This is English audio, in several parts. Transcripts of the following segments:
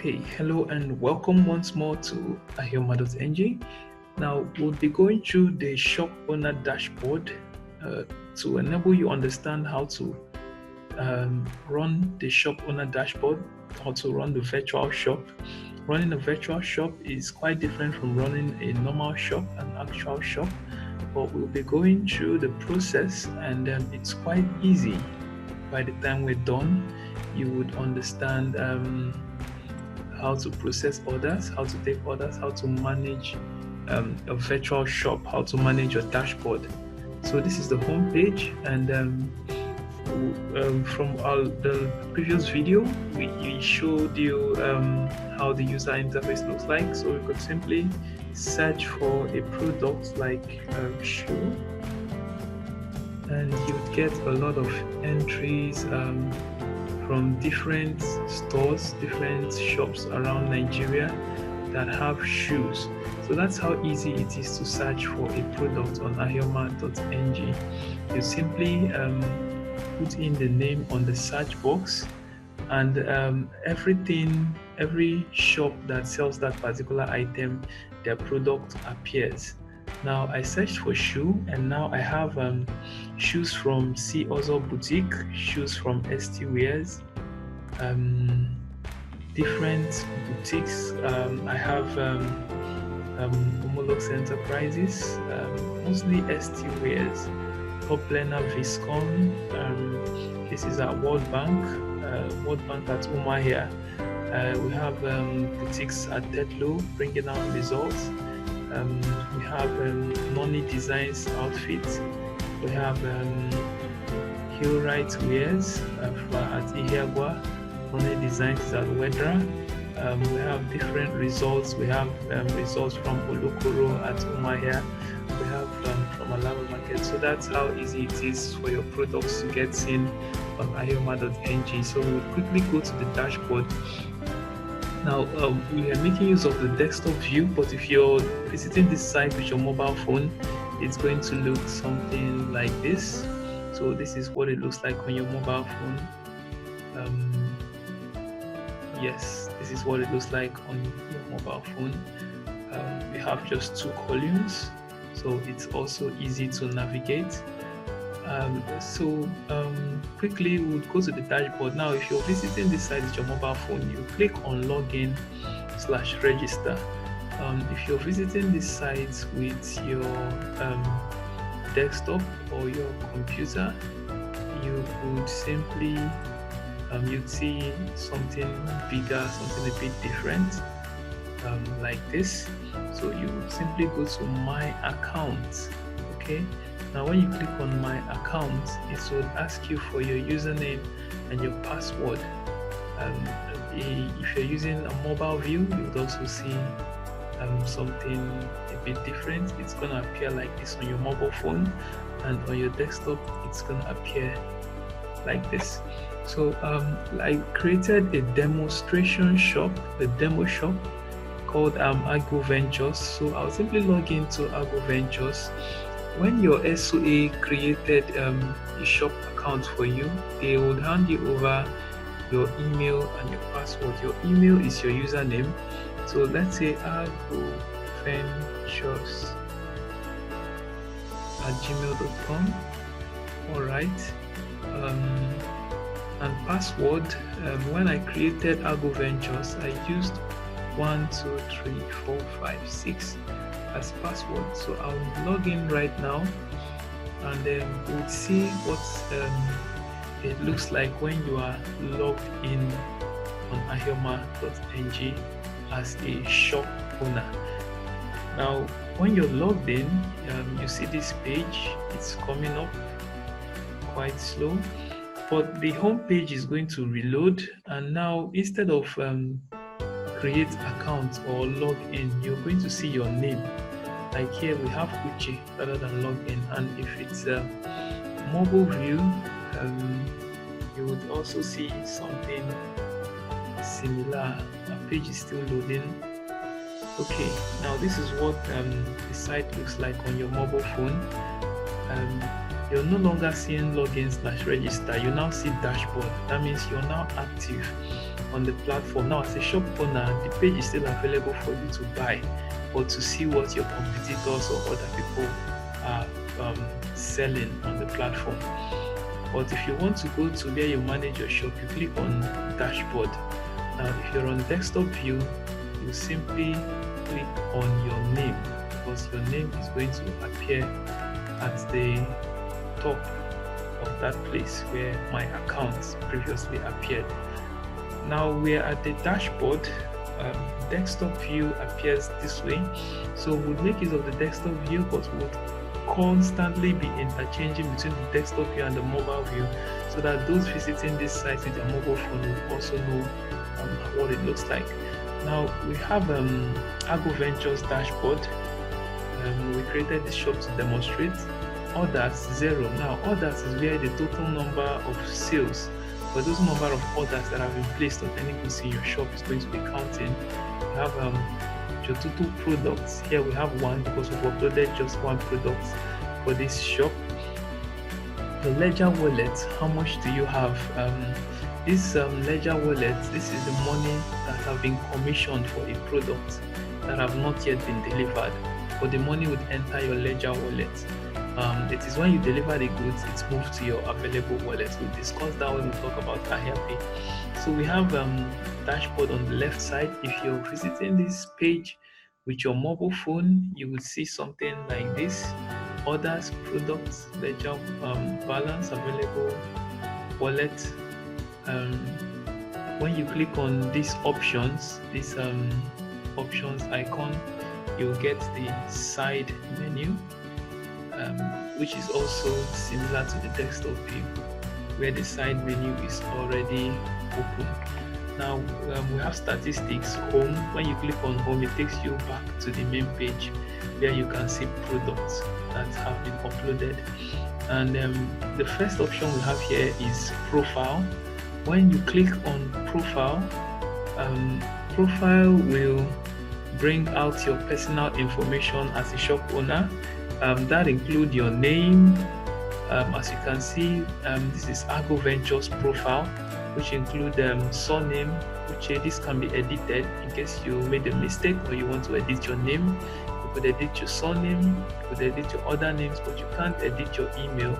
Okay, hello and welcome once more to ahioma.ng. Now we'll be going through the shop owner dashboard uh, to enable you understand how to run the shop owner dashboard, how to run the virtual shop. Running a virtual shop is quite different from running a normal shop, an actual shop, but we'll be going through the process and it's quite easy. By the time we're done, you would understand how to process orders, how to take orders, how to manage a virtual shop, how to manage your dashboard. So this is the home page, and from the previous video, we showed you how the user interface looks like. So we could simply search for a product like shoe, and you'd get a lot of entries from different stores, different shops around Nigeria that have shoes. So that's how easy it is to search for a product on ahioma.ng. You simply put in the name on the search box, and every shop that sells that particular item, their product appears. Now I searched for shoe, and now I have shoes from C Ozo Boutique, shoes from ST Wears, different boutiques. I have Homolux Enterprises, mostly ST Wears, Top Learner Viscon. This is at World Bank at Umahia. We have boutiques at Tetlo bringing out results. We have Noni Designs outfits. We have Hillwright Wears at Ihiagwa. Noni Designs is at Wedra. We have different results. We have results from Olokoro at Umahia. We have from Alaba Market. So that's how easy it is for your products to get seen on ahioma.ng. So we'll quickly go to the dashboard. Now, we are making use of the desktop view, but if you're visiting this site with your mobile phone, it's going to look something like this. So this is what it looks like on your mobile phone. Yes, this is what it looks like on your mobile phone. We have just two columns, so it's also easy to navigate. Quickly we'll go to the dashboard. Now if you're visiting this site with your mobile phone, you click on login/register. If you're visiting this site with your desktop or your computer, you would simply you'd see something bigger, something a bit different, like this. So you would simply go to my account. Okay, now when you click on my account, it will ask you for your username and your password. If you're using a mobile view, you would also see something a bit different. It's going to appear like this on your mobile phone, and on your desktop it's going to appear like this. So I created a demonstration shop, a demo shop called Agro Ventures. So I'll simply log into Agro Ventures. When your SOA created a shop account for you, they would hand you over your email and your password. Your email is your username. So let's say agroventures@gmail.com. All right. And password, when I created Agro Ventures, I used 1 2 3 4 5 6 as password. So I'll log in right now, and then we'll see what it looks like when you are logged in on ahioma.ng as a shop owner. Now when you're logged in, you see this page. It's coming up quite slow, but the home page is going to reload, and now instead of create account or log in, you're going to see your name. Like here we have Uche rather than log in, and if it's a mobile view, you would also see something similar. The page is still loading. Okay, now this is what the site looks like on your mobile phone. You're no longer seeing login/register. You now see dashboard. That means you're now active. on the platform. Now, as a shop owner, the page is still available for you to buy or to see what your competitors or other people are selling on the platform. But if you want to go to where you manage your shop, you click on dashboard. Now, if you're on desktop view, you simply click on your name, because your name is going to appear at the top of that place where my account previously appeared. Now we're at the dashboard. Desktop view appears this way, so we'll make use of the desktop view, but would constantly be interchanging between the desktop view and the mobile view, so that those visiting this site with their mobile phone will also know what it looks like. Now we have Argo Ventures dashboard. We created this shop to demonstrate. Orders 0. Now orders is where the total number of sales, but those number of orders that have been placed on any goods in your shop is going to be counting. We have your total products. Here we have 1 because we've uploaded just 1 product for this shop. The ledger wallet, how much do you have? This ledger wallet, this is the money that have been commissioned for a product that have not yet been delivered, but the money would enter your ledger wallet. It is when you deliver the goods, it's moved to your available wallet. We'll discuss that when we talk about AhiaPay. So we have dashboard on the left side. If you're visiting this page with your mobile phone, you will see something like this: orders, products, ledger, balance, available, wallet. When you click on these options, this options icon, you'll get the side menu, which is also similar to the desktop view, where the side menu is already open. Now we have statistics, home. When you click on home, it takes you back to the main page where you can see products that have been uploaded. And the first option we have here is profile. When you click on profile, profile will bring out your personal information as a shop owner. That include your name. As you can see, this is Argo Ventures profile, which include surname, which this can be edited in case you made a mistake or you want to edit your name. You could edit your surname, you could edit your other names, but you can't edit your email,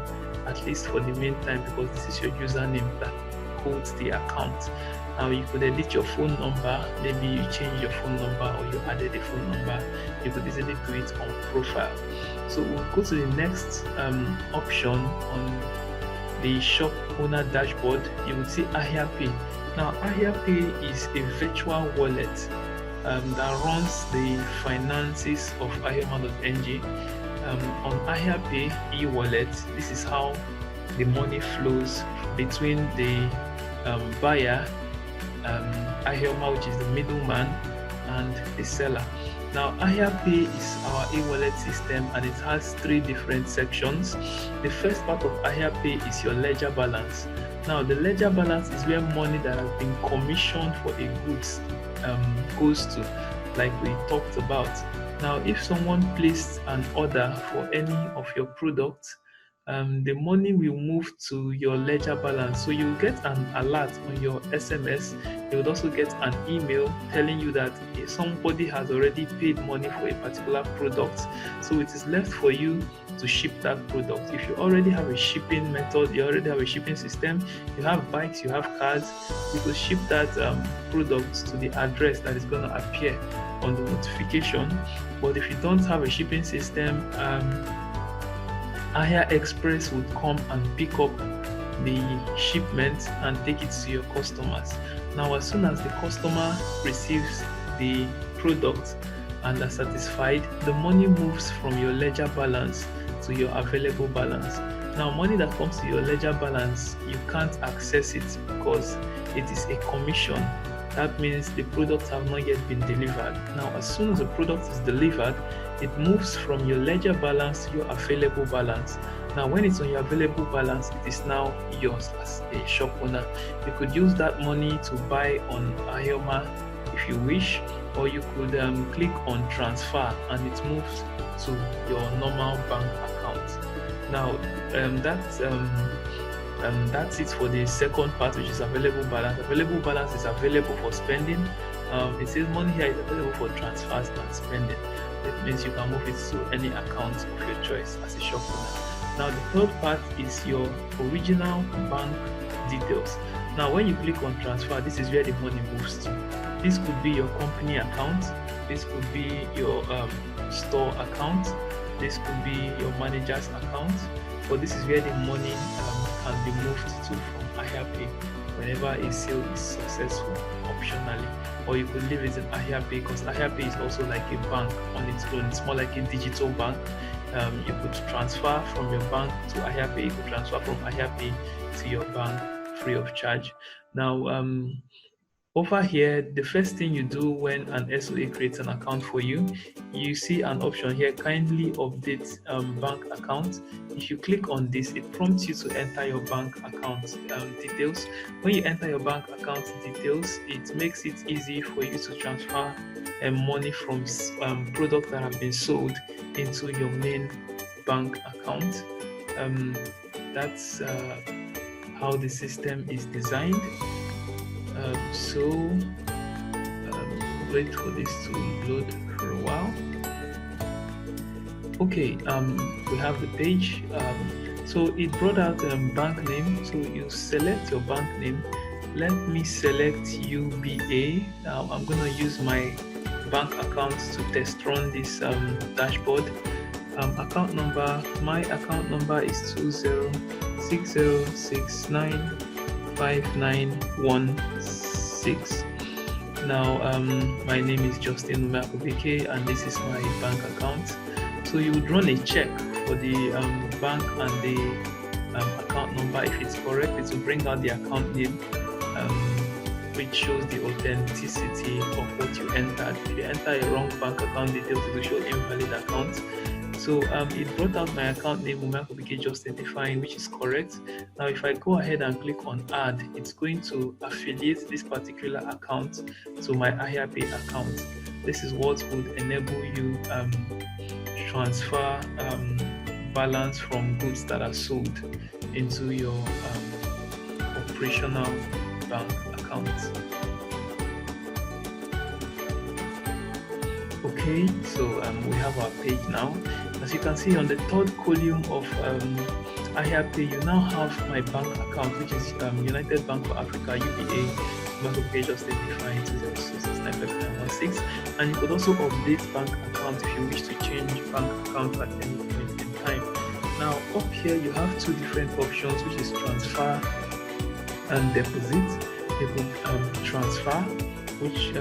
at least for the meantime, because this is your username that holds the account. Now you could edit your phone number. Maybe you change your phone number or you added a phone number. You could easily do it on profile. So we'll go to the next option on the shop owner dashboard. You will see AhiaPay. Now AhiaPay is a virtual wallet that runs the finances of ahioma.ng. On AhiaPay e-wallet, this is how the money flows between the buyer, Ahioma, which is the middleman, and the seller. Now AhiaPay is our e-wallet system, and it has 3 different sections. The first part of AhiaPay is your ledger balance. Now the ledger balance is where money that has been commissioned for a goods goes to, like we talked about. Now if someone placed an order for any of your products, the money will move to your ledger balance. So you'll get an alert on your SMS. You would also get an email telling you that somebody has already paid money for a particular product. So it is left for you to ship that product. If you already have a shipping method, you already have a shipping system, you have bikes, you have cars, you could ship that product to the address that is going to appear on the notification. But if you don't have a shipping system, Ahia Express would come and pick up the shipment and take it to your customers. Now, as soon as the customer receives the product and are satisfied, the money moves from your ledger balance to your available balance. Now, money that comes to your ledger balance, you can't access it because it is a commission. That means the products have not yet been delivered. Now, as soon as the product is delivered, it moves from your ledger balance to your available balance. Now, when it's on your available balance, it is now yours as a shop owner. You could use that money to buy on Ahioma if you wish, or you could click on transfer and it moves to your normal bank account. Now, that That's it for the second part, which is available balance. Available balance is available for spending. It says money here is available for transfers and spending. It means you can move it to any account of your choice as a shop owner. Now the third part is your original bank details. Now when you click on transfer, this is where the money moves to. This could be your company account, this could be your store account, this could be your manager's account, but this is where the money can be moved to from AhiaPay whenever a sale is successful optionally. Or you could leave it in AhiaPay, because AhiaPay is also like a bank on its own. It's more like a digital bank. You could transfer from your bank to AhiaPay. You could transfer from AhiaPay to your bank free of charge. Now, over here, the first thing you do when an SOA creates an account for you, you see an option here, kindly update bank account. If you click on this, it prompts you to enter your bank account details. When you enter your bank account details, it makes it easy for you to transfer money from products that have been sold into your main bank account. That's how the system is designed. Wait for this to load for a while. Okay, we have the page. So it brought out bank name. So you select your bank name. Let me select UBA. Now I'm going to use my bank account to test run this dashboard. Account number. My account number is 2060695916. Now my name is Justin Umeakubike and this is my bank account. So you would run a check for the bank and the account number. If it's correct, it will bring out the account name, which shows the authenticity of what you entered. If you enter a wrong bank account details, it will show invalid account. So it brought out my account name, Umeakubike Justifying, which is correct. Now if I go ahead and click on add, it's going to affiliate this particular account to my AhiaPay account. This is what would enable you transfer balance from goods that are sold into your operational bank account. Okay, so we have our page now. As you can see on the third column of AhiaPay, you now have my bank account, which is United Bank for Africa, UBA, Umeakubike Justifying 20669516. And you could also update bank account if you wish to change bank account at any point in time. Now up here you have two different options, which is transfer and deposit. You could transfer, which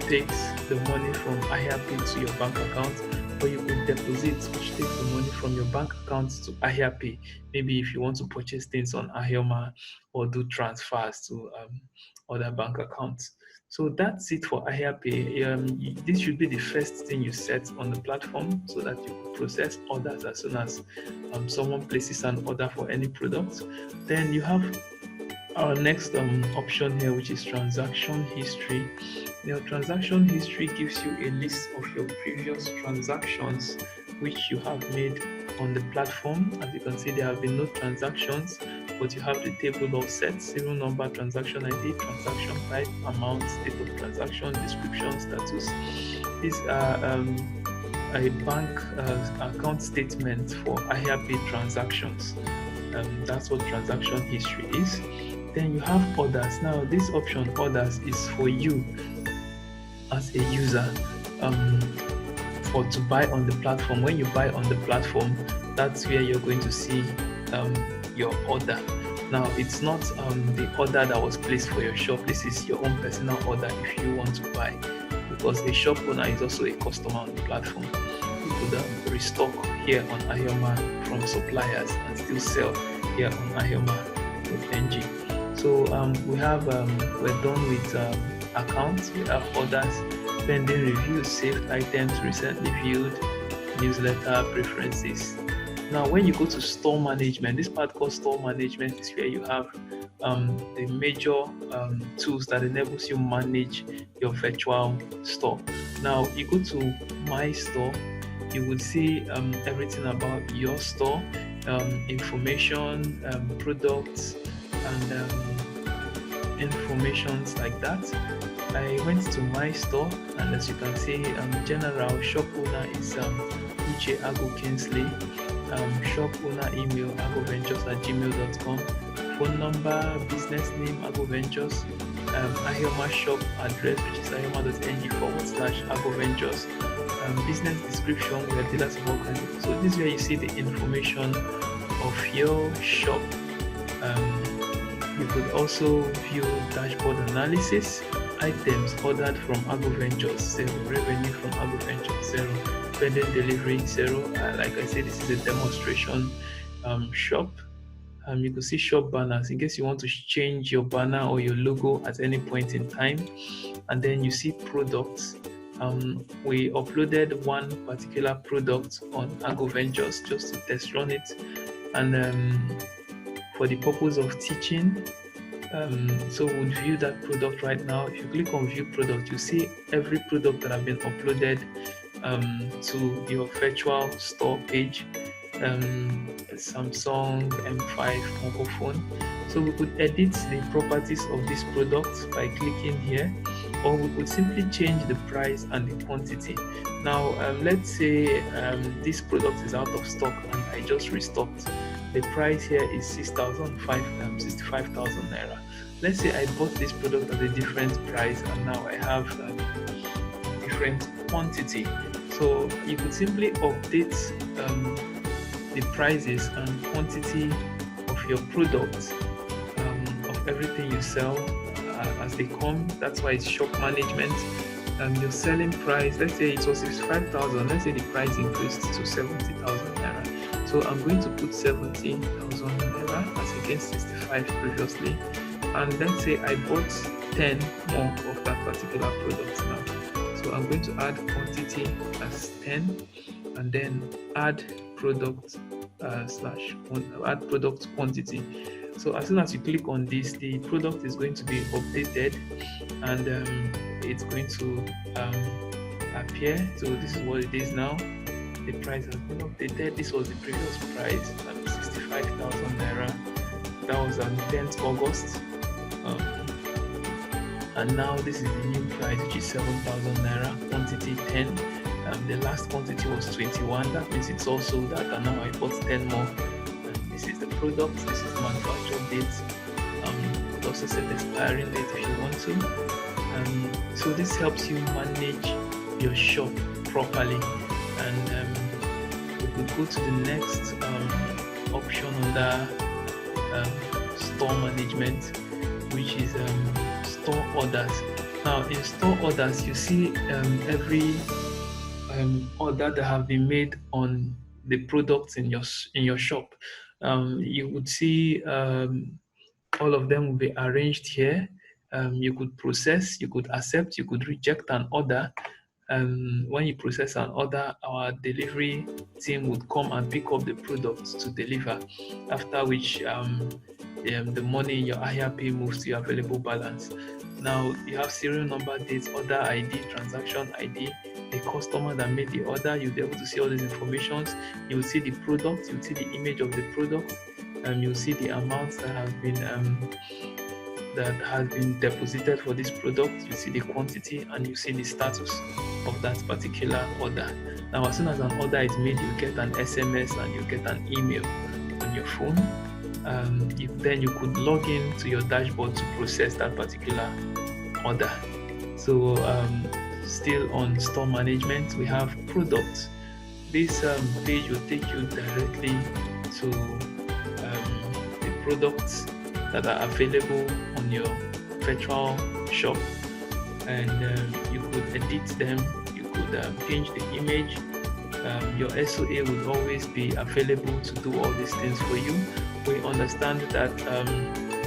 takes the money from AhiaPay to your bank account, or you could deposit, which takes the money from your bank account to AhiaPay. Maybe if you want to purchase things on Ahioma or do transfers to other bank accounts. So that's it for AhiaPay. This should be the first thing you set on the platform so that you can process orders as soon as someone places an order for any product. Then you have our next option here, which is transaction history. Your transaction history gives you a list of your previous transactions which you have made on the platform. As you can see, there have been no transactions, but you have the table of set, serial number, transaction ID, transaction type, amount, date of transaction, description, status. These are a bank account statement for AhiaPay transactions. That's what transaction history is. Then you have orders. Now this option orders is for you as a user for to buy on the platform. When you buy on the platform, that's where you're going to see your order. Now it's not the order that was placed for your shop. This is your own personal order if you want to buy, because a shop owner is also a customer on the platform. You could restock here on Ahioma from suppliers and still sell here on Ahioma.ng. So we have we're done with accounts. We have orders, pending reviews, saved items, recently viewed, newsletter, preferences. Now when you go to store management, this part called store management is where you have the major tools that enables you manage your virtual store. Now you go to my store, you will see everything about your store. information, products, and informations like that. I went to my store, and as you can see, general shop owner is Uche Ago Kingsley. Shop owner email agoventures@gmail.com. Phone number, business name agoventures. Ahioma shop address, which is ahioma.ng/agoventures. Business description, we are dealers of all kinds. So this is where you see the information of your shop. You could also view dashboard analysis, items ordered from Ago Ventures 0, revenue from Ago Ventures 0, pending delivery 0. Like I said, this is a demonstration shop. You could see shop banners in case you want to change your banner or your logo at any point in time. And then you see products. We uploaded one particular product on Ago Ventures just to test run it, and for the purpose of teaching. So we'll view that product right now. If you click on view product, you see every product that have been uploaded to your virtual store page. Samsung M5 mobile phone. So we could edit the properties of this product by clicking here, or we could simply change the price and the quantity. Now let's say this product is out of stock and I just restocked. The price here is 65,000 naira. Let's say I bought this product at a different price and now I have different quantity. So you could simply update the prices and quantity of your products, of everything you sell as they come. That's why it's shop management. Your selling price, let's say it was 65,000, let's say the price increased to 70,000 naira. So I'm going to put 70,000 naira as against 65 previously. And let's say I bought 10 more of that particular product now. So I'm going to add quantity as 10 and then add product add product quantity. So as soon as you click on this, the product is going to be updated, and it's going to appear. So this is what it is now. The price has been updated. This was the previous price, 65,000 naira. That was on 10th August. And now this is the new price, which is 7,000 naira, quantity 10. The last quantity was 21. That means it's all sold out, and now I bought 10 more. And this is the product. This is the manufacture date. You could also set expiring date if you want to. So this helps you manage your shop properly. And we could go to the next option under store management, which is store orders. Now in store orders, you see every order that have been made on the products in your shop. You would see all of them will be arranged here. You could process, you could accept, you could reject an order. When you process an order, our delivery team would come and pick up the products to deliver, after which the money in your IRP moves to your available balance. Now you have serial number, date, order ID, transaction ID, the customer that made the order. You'll be able to see all these informations. You'll see the product, you'll see the image of the product, you'll see the amounts that has been deposited for this product. You see the quantity, and you see the status of that particular order. Now as soon as an order is made, you get an SMS and you get an email on your phone. Then you could log in to your dashboard to process that particular order. So still on store management, we have products. This page will take you directly to the products that are available on your virtual shop, and you could edit them, you could change the image. Your SOA will always be available to do all these things for you. We understand that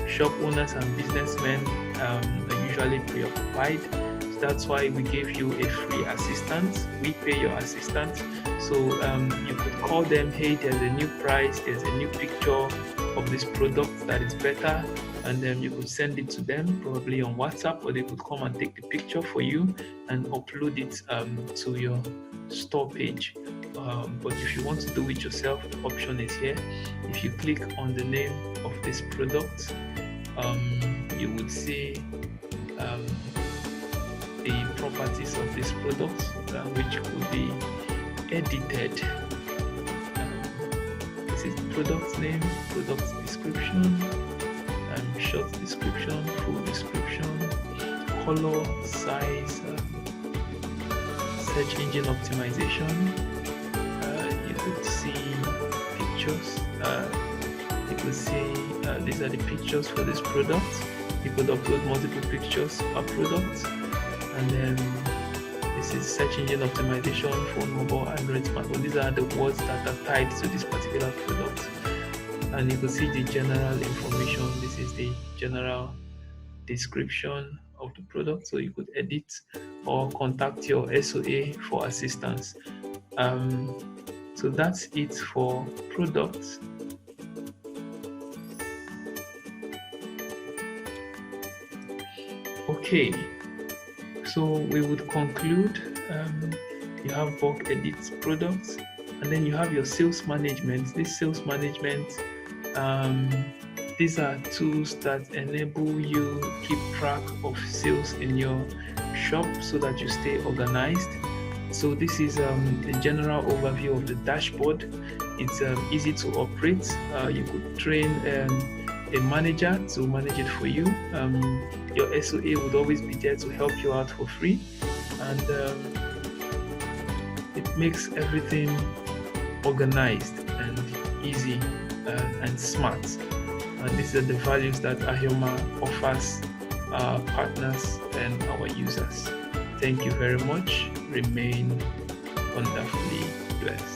shop owners and businessmen are usually preoccupied. So that's why we gave you a free assistant. We pay your assistant. So you could call them, hey, there's a new price, there's a new picture of this product that is better, and then you could send it to them probably on WhatsApp, or they could come and take the picture for you and upload it to your store page. But if you want to do it yourself, the option is here. If you click on the name of this product, you would see the properties of this product, which could be edited. This is product name, product description, short description, full description, color, size, search engine optimization. You could see pictures. You could see these are the pictures for this product. You could upload multiple pictures per product, and then this is search engine optimization, phone, mobile, Android, smartphone. These are the words that are tied to this particular product. And you can see the general information. This is the general description of the product, so you could edit or contact your SOA for assistance. So that's it for products. Okay, so we would conclude. You have bulk edit products, and then you have your sales management. This sales management, these are tools that enable you keep track of sales in your shop so that you stay organized. So this is a general overview of the dashboard. It's easy to operate. You could train a manager to manage it for you. Your SOA would always be there to help you out for free, and it makes everything organized and easy and smart. And these are the values that Ahioma offers our partners and our users. Thank you very much. Remain wonderfully blessed.